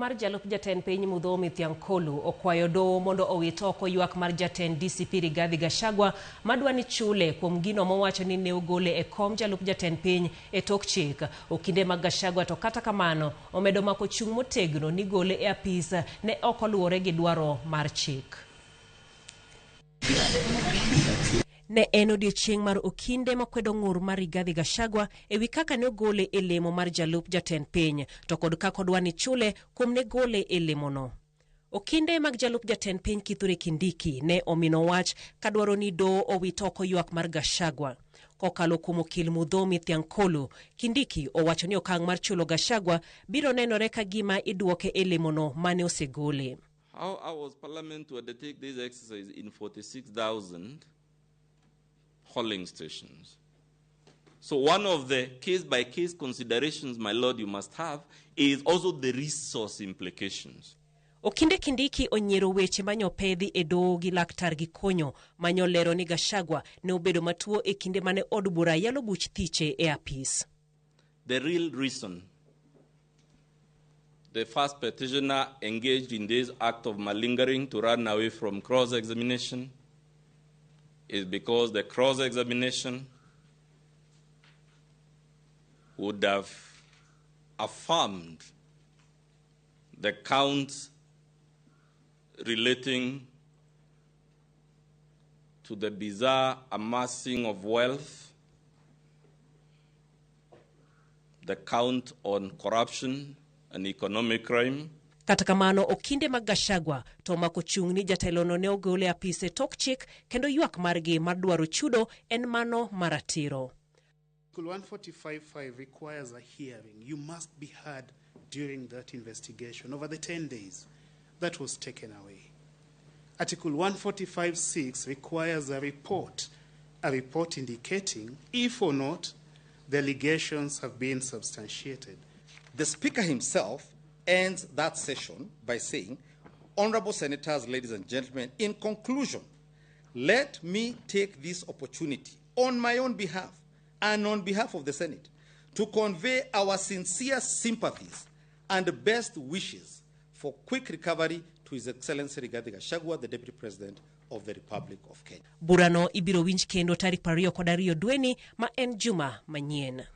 Mar jalup jatend piny Mudhomi Thiankolu okwayo doho mondo owit oko ywak mar jatend DCP Rigathi Gachagua madwani chule kuom gino mowacho ni ne ogole e kom jalup jatend piny e tok chik. Okinde mag Gachagua to kata kamano omedo mako chung' motegno ni gole e apis ne ok oluwore gi dwaro mar chik. Ne en odiechieng' mar okinde makwedo ng'ur mar Rigathi Gachagua ewi kaka ne ogole e lemo mar jalup jatend piny to kod kaka odwani chule kuom ne gole e lemono. Okinde mag jalup jatend piny Kithure Kindiki ne omino wach kadwaro ni doho owit oko ywak mar Gachagua. Kokalo kuom okil Mudhomi Thiankolu, Kindiki owacho ni okang' mar Chulo Gachagua biro nenore ka gima iduoke e lemono mane osegole. How was Parliament to undertake this exercise in 46,000 polling stations? So one of the case-by-case considerations, my lord, you must have is also the resource implications. Okinde Kindiki onyiero weche manyopedhi e doho gi laktar gi konyo manyolero ni Gachagua ne obedo matuo e kinde mane od bura yalo buch thiche e apis. The real reason the first petitioner engaged in this act of malingering to run away from cross-examination is because the cross-examination would have affirmed the counts relating to the bizarre amassing of wealth, the count on corruption and economic crime. Kata kamano okinde mag Gachagua to mako chung' ni jatelono ne ogole apise tok chik kendo ywak margi mar dwaro chudo en mano maratiro. Article 145.5 requires a hearing. You must be heard during that investigation over the 10 days. That was taken away. Article 145.6 requires a report indicating if or not the allegations have been substantiated. The Speaker himself ends that session by saying, "Honorable Senators, ladies and gentlemen, in conclusion, let me take this opportunity on my own behalf and on behalf of the Senate to convey our sincere sympathies and best wishes for quick recovery to His Excellency Rigathi Gachagua, the Deputy President of the Republic of Kenya." Burano ibiro winj kendo tarik 22 dweni ma en juma manyien.